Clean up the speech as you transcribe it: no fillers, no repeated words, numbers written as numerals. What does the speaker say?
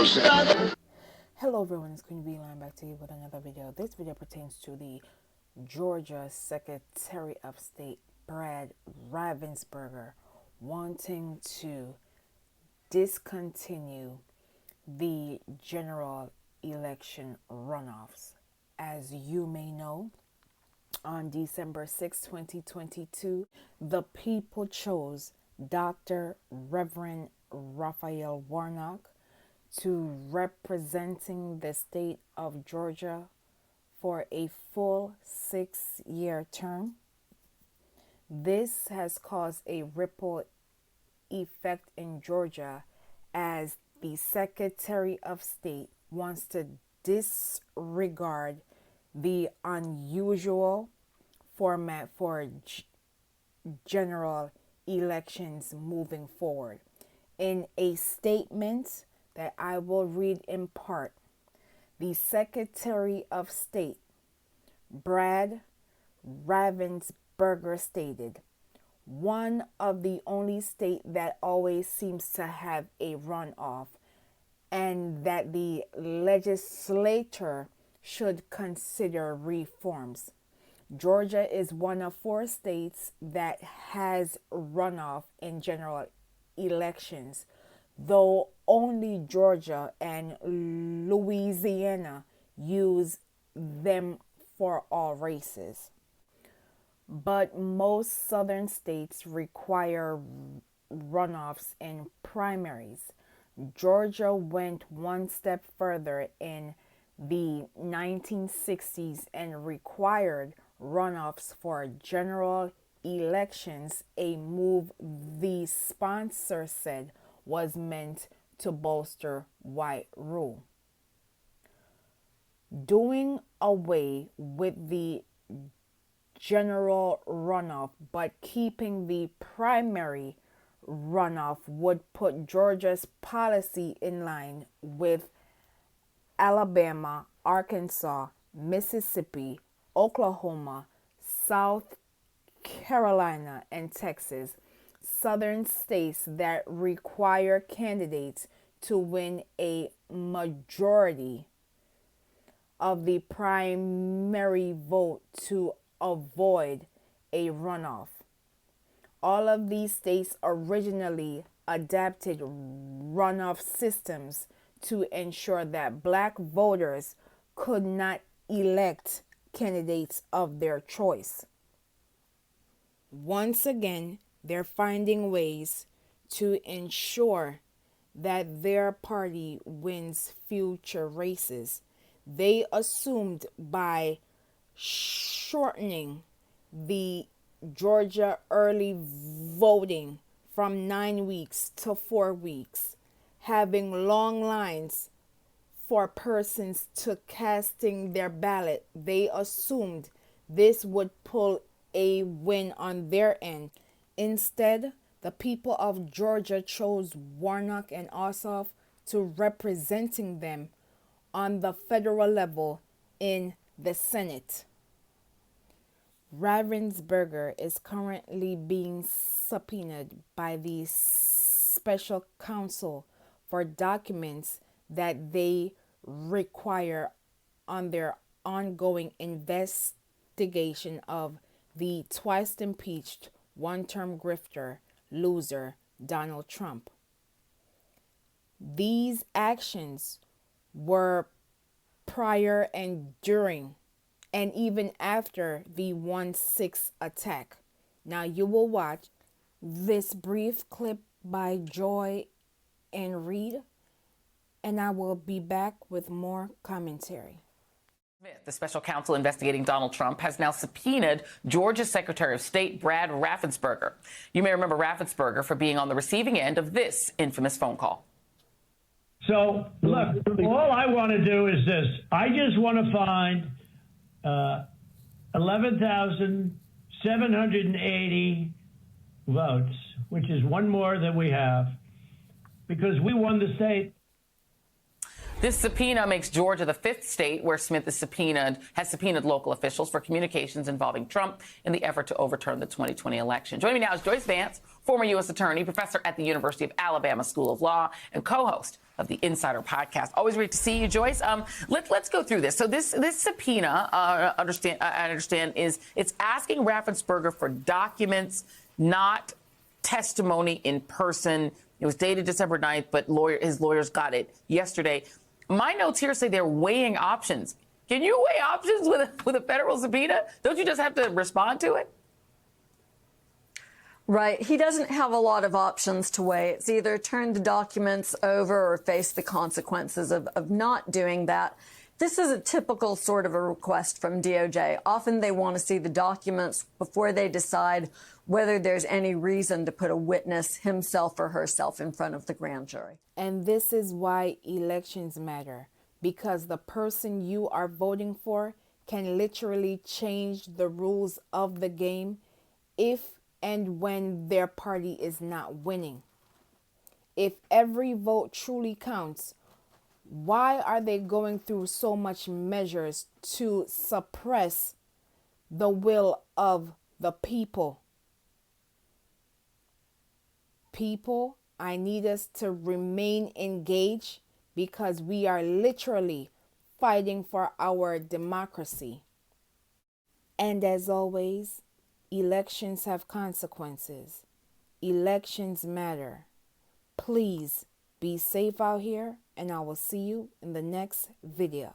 Hello everyone, it's Queen Beeline back to you with another video. This video pertains to the Georgia Secretary of State Brad Raffensperger wanting to discontinue the general election runoffs. As you may know, on December 6, 2022, the people chose Dr. Reverend Raphael Warnock to representing the state of Georgia for a full 6-year term. This has caused a ripple effect in Georgia as the Secretary of State wants to disregard the unusual format for general elections moving forward. In a statement that I will read in part, the Secretary of State, Brad Raffensperger, stated, "One of the only state that always seems to have a runoff, and that the legislature should consider reforms. Georgia is one of 4 states that has runoff in general elections, though only Georgia and Louisiana use them for all races. But most southern states require runoffs in primaries. Georgia went one step further in the 1960s and required runoffs for general elections, a move the sponsor said was meant to bolster white rule. Doing away with the general runoff but keeping the primary runoff would put Georgia's policy in line with Alabama, Arkansas, Mississippi, Oklahoma, South Carolina, and Texas, southern states that require candidates to win a majority of the primary vote to avoid a runoff. All of these states originally adapted runoff systems to ensure that black voters could not elect candidates of their choice. Once again, they're finding ways to ensure that their party wins future races. They assumed by shortening the Georgia early voting from 9 weeks to 4 weeks, having long lines for persons to casting their ballot, they assumed this would pull a win on their end. Instead, the people of Georgia chose Warnock and Ossoff to representing them on the federal level in the Senate. Raffensperger is currently being subpoenaed by the special counsel for documents that they require on their ongoing investigation of the twice impeached one-term grifter loser Donald Trump. These actions were prior and during and even after the 1/6 attack. Now you will watch this brief clip by Joy and Reed, and I will be back with more commentary. The special counsel investigating Donald Trump has now subpoenaed Georgia's Secretary of State Brad Raffensperger. You may remember Raffensperger for being on the receiving end of this infamous phone call. So, look, all I want to do is this. I just want to find 11,780 votes, which is one more than we have, because we won the state. This subpoena makes Georgia the 5th state where Smith has subpoenaed local officials for communications involving Trump in the effort to overturn the 2020 election. Joining me now is Joyce Vance, former U.S. attorney, professor at the University of Alabama School of Law, and co-host of the Insider Podcast. Always great to see you, Joyce. Let's go through this. So this subpoena, I understand, is it's asking Raffensperger for documents, not testimony in person. It was dated December 9th, but his lawyers got it yesterday. My notes here say they're weighing options. Can you weigh options with a federal subpoena? Don't you just have to respond to it? Right. He doesn't have a lot of options to weigh. It's either turn the documents over or face the consequences of not doing that. This is a typical sort of a request from DOJ. Often they want to see the documents before they decide whether there's any reason to put a witness, himself or herself, in front of the grand jury. And this is why elections matter, because the person you are voting for can literally change the rules of the game if and when their party is not winning. If every vote truly counts, why are they going through so much measures to suppress the will of the people? People, I need us to remain engaged because we are literally fighting for our democracy. And as always, elections have consequences. Elections matter. Please be safe out here, and I will see you in the next video.